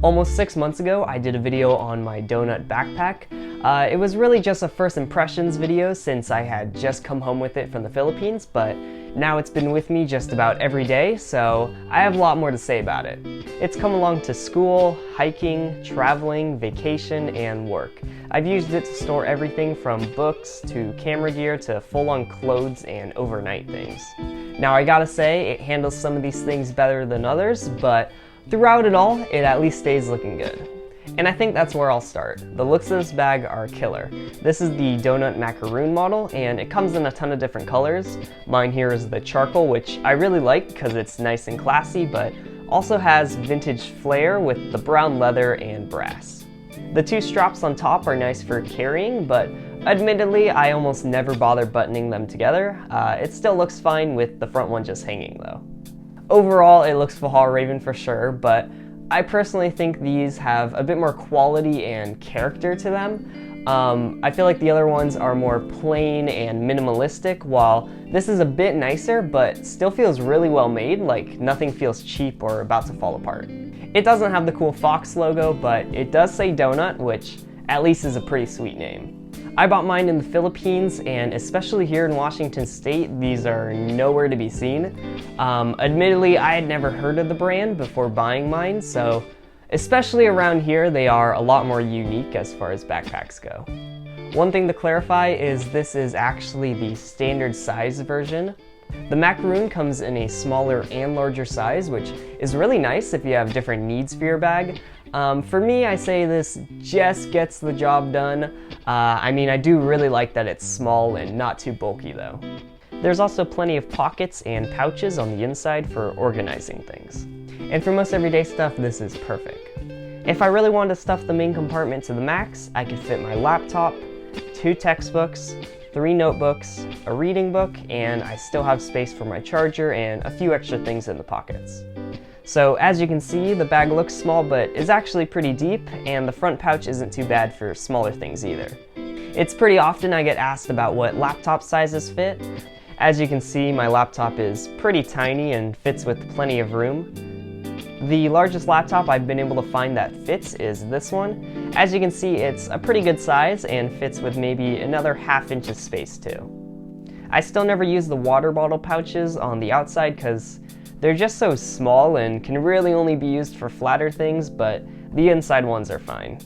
Almost 6 months ago, I did a video on my Doughnut backpack. It was really just a first impressions video since I had just come home with it from the Philippines, but now it's been with me just about every day, so I have a lot more to say about it. It's come along to school, hiking, traveling, vacation, and work. I've used it to store everything from books to camera gear to full-on clothes and overnight things. Now I gotta say, it handles some of these things better than others, but throughout it all, it at least stays looking good. And I think that's where I'll start. The looks of this bag are killer. This is the Doughnut Macaroon model, and it comes in a ton of different colors. Mine here is the charcoal, which I really like because it's nice and classy, but also has vintage flair with the brown leather and brass. The two straps on top are nice for carrying, but admittedly, I almost never bother buttoning them together. It still looks fine with the front one just hanging though. Overall, it looks Fahal Raven for sure, but I personally think these have a bit more quality and character to them. I feel like the other ones are more plain and minimalistic, while this is a bit nicer, but still feels really well made, like nothing feels cheap or about to fall apart. It doesn't have the cool fox logo, but it does say Doughnut, which at least is a pretty sweet name. I bought mine in the Philippines, and especially here in Washington State, these are nowhere to be seen. Admittedly, I had never heard of the brand before buying mine, so especially around here, they are a lot more unique as far as backpacks go. One thing to clarify is this is actually the standard size version. The Macaroon comes in a smaller and larger size, which is really nice if you have different needs for your bag. For me, I say this just gets the job done. I do really like that it's small and not too bulky though. There's also plenty of pockets and pouches on the inside for organizing things. And for most everyday stuff, this is perfect. If I really wanted to stuff the main compartment to the max, I could fit my laptop, 2 textbooks, 3 notebooks, a reading book, and I still have space for my charger and a few extra things in the pockets. So as you can see, the bag looks small but is actually pretty deep, and the front pouch isn't too bad for smaller things either. It's pretty often I get asked about what laptop sizes fit. As you can see, my laptop is pretty tiny and fits with plenty of room. The largest laptop I've been able to find that fits is this one. As you can see, it's a pretty good size and fits with maybe another ½ inch of space too. I still never use the water bottle pouches on the outside because they're just so small and can really only be used for flatter things, but the inside ones are fine.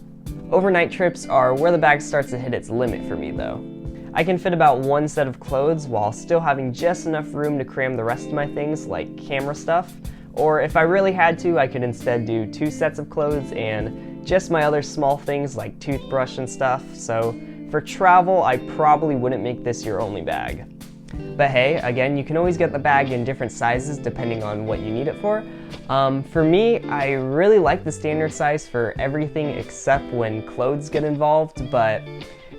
Overnight trips are where the bag starts to hit its limit for me though. I can fit about 1 set of clothes while still having just enough room to cram the rest of my things like camera stuff, or if I really had to, I could instead do 2 sets of clothes and just my other small things like toothbrush and stuff, so for travel I probably wouldn't make this your only bag. But hey, again, you can always get the bag in different sizes depending on what you need it for. For me, I really like the standard size for everything except when clothes get involved, but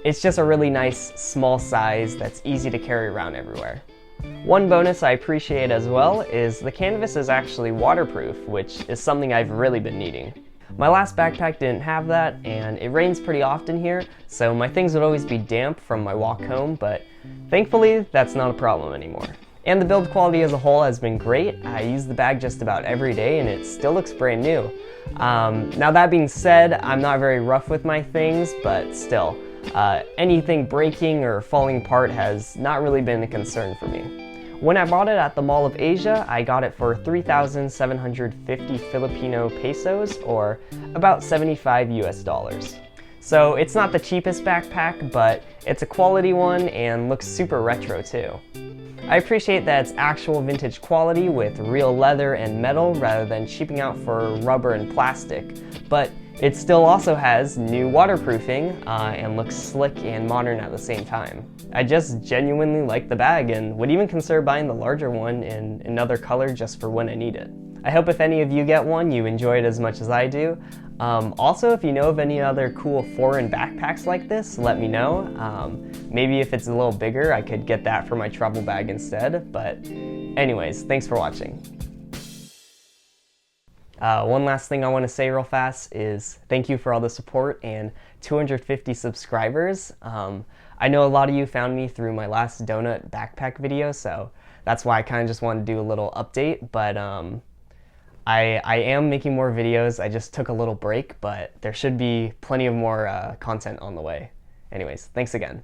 it's just a really nice small size that's easy to carry around everywhere. One bonus I appreciate as well is the canvas is actually waterproof, which is something I've really been needing. My last backpack didn't have that, and it rains pretty often here, so my things would always be damp from my walk home, but thankfully that's not a problem anymore. And the build quality as a whole has been great. I use the bag just about every day and it still looks brand new. Now that being said, I'm not very rough with my things, but still, anything breaking or falling apart has not really been a concern for me. When I bought it at the Mall of Asia, I got it for 3,750 Filipino pesos, or about 75 US dollars. So it's not the cheapest backpack, but it's a quality one and looks super retro too. I appreciate that it's actual vintage quality with real leather and metal rather than cheaping out for rubber and plastic, but it still also has new waterproofing and looks slick and modern at the same time. I just genuinely like the bag and would even consider buying the larger one in another color just for when I need it. I hope if any of you get one, you enjoy it as much as I do. Also, if you know of any other cool foreign backpacks like this, let me know. Maybe if it's a little bigger, I could get that for my travel bag instead. But anyways, thanks for watching. One last thing I want to say real fast is thank you for all the support and 250 subscribers. I know a lot of you found me through my last Doughnut backpack video, so that's why I kind of just wanted to do a little update, but I am making more videos. I just took a little break, but there should be plenty of more content on the way. Anyways, thanks again.